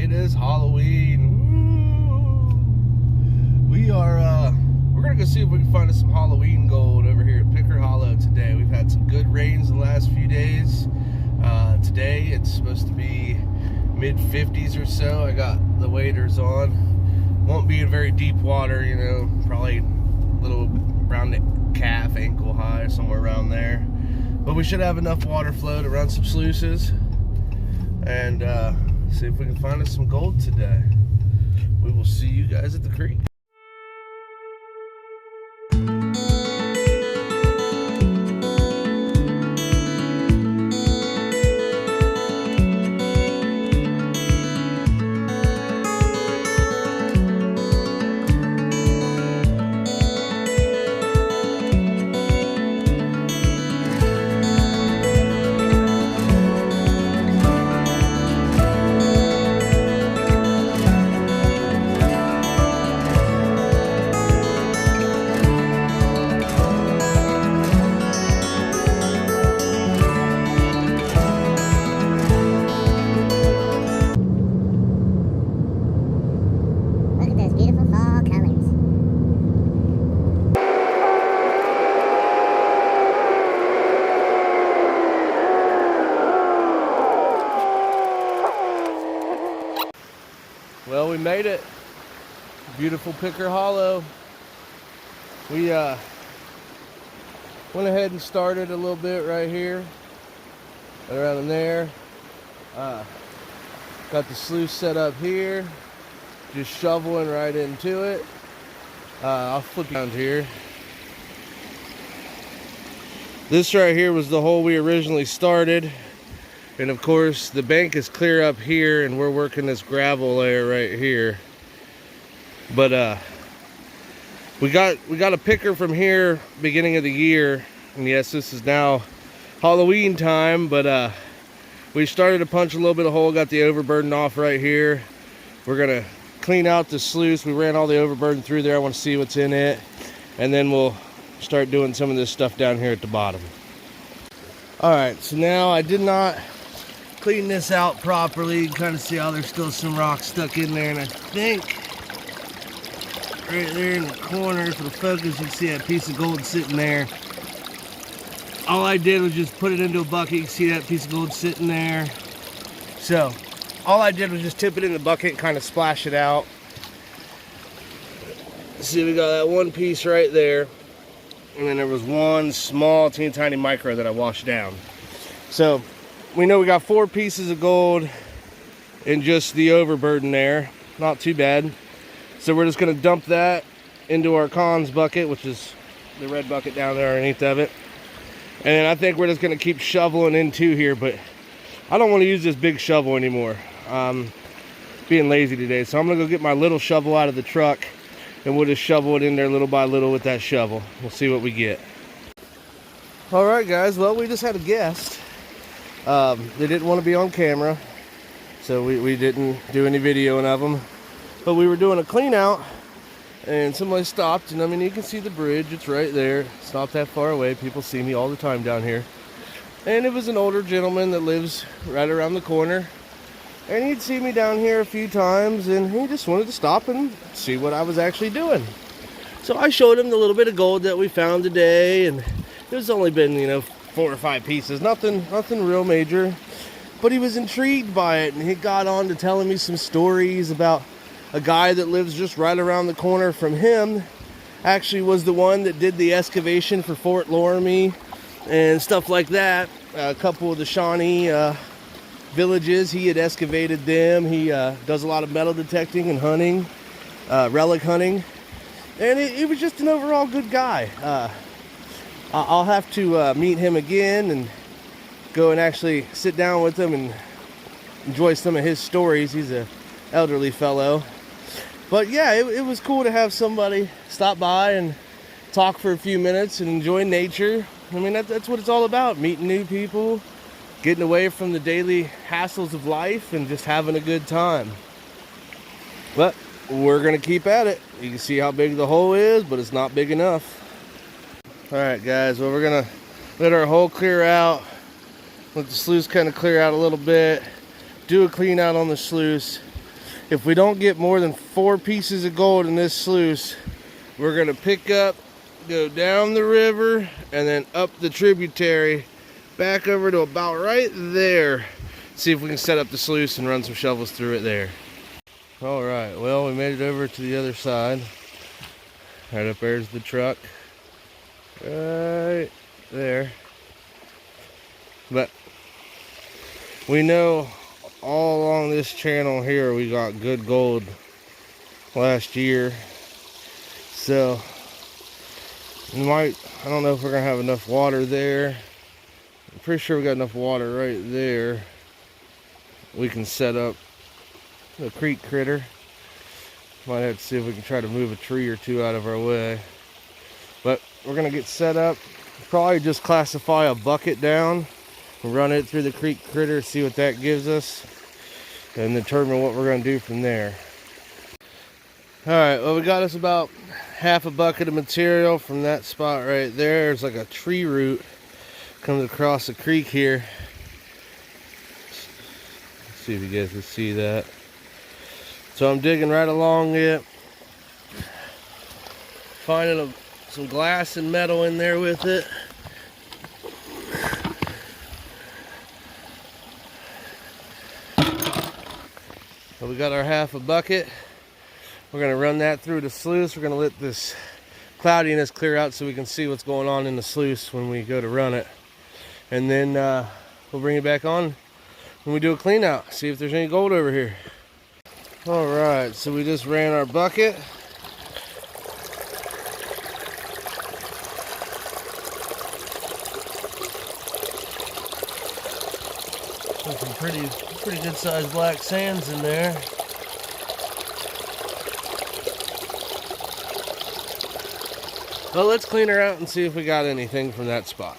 It is Halloween. Woo! We're gonna go see if we can find us some Halloween gold over here at Picker Hollow today. We've had some good rains the last few days. Today it's supposed to be mid-50s or so. I got the waders on. Won't be in very deep water, you know, probably a little around the calf, ankle high, somewhere around there. But we should have enough water flow to run some sluices and see if we can find us some gold today. We will see you guys at the creek. Well, we made it. Beautiful Picker Hollow. We went ahead and started a little bit right here, right around in there. Got the sluice set up here, just shoveling right into it. I'll flip around here. This right here was the hole we originally started. And of course, the bank is clear up here, and we're working this gravel layer right here. But we got a picker from here beginning of the year, and yes, this is now Halloween time. But we started to punch a little bit of hole, got the overburden off right here. We're gonna clean out the sluice. We ran all the overburden through there. I want to see what's in it, and then we'll start doing some of this stuff down here at the bottom. All right, so now I did not clean this out properly. You can kind of see how there's still some rocks stuck in there, and I think right there in the corner for the focus you can see that piece of gold sitting there. All I did was just put it into a bucket. You can see that piece of gold sitting there. So all I did was just tip it in the bucket and kind of splash it out. See, we got that one piece right there, and then there was one small teeny tiny micro that I washed down. So we know we got 4 pieces of gold in just the overburden there. Not too bad. So we're just going to dump that into our cons bucket, which is the red bucket down there underneath of it. And then I think we're just going to keep shoveling into here, but I don't want to use this big shovel anymore. Being lazy today. So I'm going to go get my little shovel out of the truck, and we'll just shovel it in there little by little with that shovel. We'll see what we get. All right, guys. Well, we just had a guest. They didn't want to be on camera, so we didn't do any videoing of them. But we were doing a clean out, and somebody stopped, and I mean, you can see the bridge. It's right there. It's not that far away. People see me all the time down here. And it was an older gentleman that lives right around the corner. And he'd see me down here a few times, and he just wanted to stop and see what I was actually doing. So I showed him the little bit of gold that we found today, and there's only been, you know, 4 or 5 pieces, nothing real major, but he was intrigued by it, and he got on to telling me some stories about a guy that lives just right around the corner from him. Actually was the one that did the excavation for Fort Loramie and stuff like that. A couple of the Shawnee villages, he had excavated them. He does a lot of metal detecting and hunting, relic hunting, and he was just an overall good guy. I'll have to meet him again and go and actually sit down with him and enjoy some of his stories. He's an elderly fellow. But yeah, it was cool to have somebody stop by and talk for a few minutes and enjoy nature. I mean, that's what it's all about, meeting new people, getting away from the daily hassles of life, and just having a good time. But we're going to keep at it. You can see how big the hole is, but it's not big enough. Alright guys, well, we're going to let our hole clear out, let the sluice kind of clear out a little bit, do a clean out on the sluice, if we don't get more than 4 pieces of gold in this sluice, we're gonna pick up, go down the river, and then up the tributary, back over to about right there. See if we can set up the sluice and run some shovels through it there. All right, well, we made it over to the other side. Right up there's the truck. Right there. But we know all along this channel here we got good gold last year. So we might, I don't know if we're gonna have enough water there. I'm pretty sure we got enough water right there. We can set up the creek critter. Might have to see if we can try to move a tree or two out of our way. But we're gonna get set up. Probably just classify a bucket down, run it through the creek critter, see what that gives us, and determine what we're gonna do from there. All right, well, we got us about half a bucket of material from that spot right there. There's like a tree root comes across the creek here. Let's see if you guys can see that. So I'm digging right along it, finding some glass and metal in there with it. So we got our half a bucket. We're gonna run that through the sluice. We're gonna let this cloudiness clear out so we can see what's going on in the sluice when we go to run it. And then we'll bring it back on when we do a clean out, see if there's any gold over here. All right, so we just ran our bucket. There's some pretty good sized black sands in there. Well, let's clean her out and see if we got anything from that spot.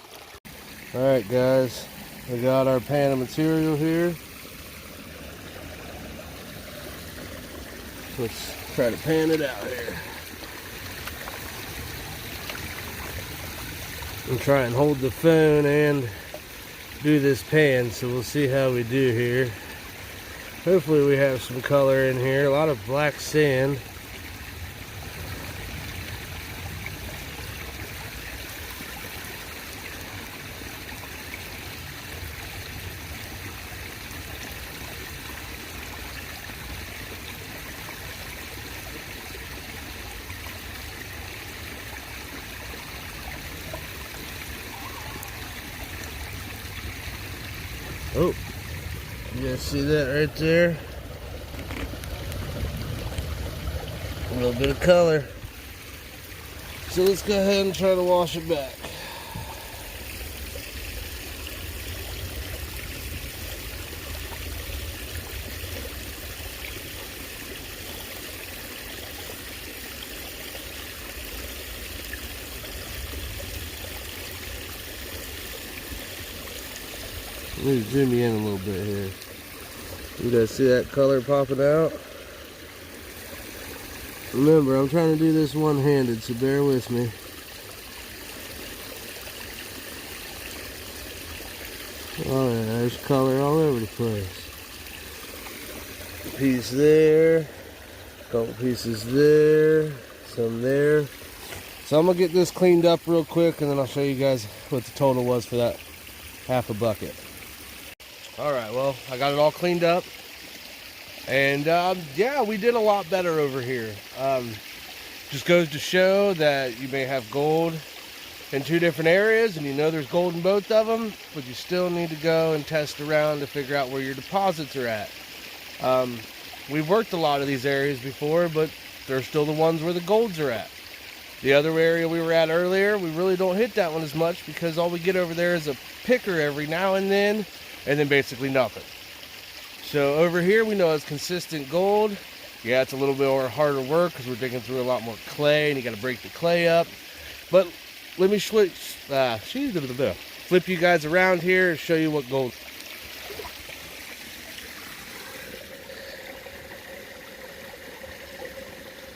All right, guys, we got our pan of material here. Let's try to pan it out here. And try and hold the phone and do this pan, so we'll see how we do here. Hopefully we have some color in here. A lot of black sand. Oh, you guys see that right there? A little bit of color. So let's go ahead and try to wash it back. Let me zoom you in a little bit here. You guys see that color popping out? Remember, I'm trying to do this one-handed, so bear with me. Oh yeah, there's color all over the place. A piece there, a couple pieces there, some there. So I'm gonna get this cleaned up real quick, and then I'll show you guys what the total was for that half a bucket. All right, well, I got it all cleaned up, and yeah, we did a lot better over here. Just goes to show that you may have gold in 2 different areas, and you know there's gold in both of them, but you still need to go and test around to figure out where your deposits are at. We've worked a lot of these areas before, but they're still the ones where the golds are at. The other area we were at earlier, we really don't hit that one as much because all we get over there is a picker every now and then basically nothing. So over here we know it's consistent gold. Yeah, it's a little bit more harder work because we're digging through a lot more clay and you got to break the clay up. But let me flip you guys around here and show you what gold.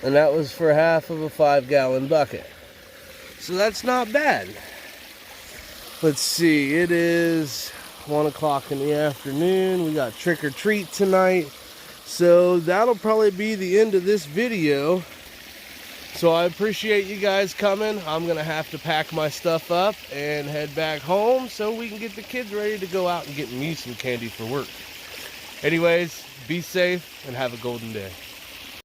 And that was for half of a 5-gallon bucket. So that's not bad. Let's see, it is 1 o'clock in the afternoon. We got trick or treat tonight. So that'll probably be the end of this video. So I appreciate you guys coming. I'm gonna have to pack my stuff up and head back home so we can get the kids ready to go out and get me some candy for work. Anyways, be safe and have a golden day.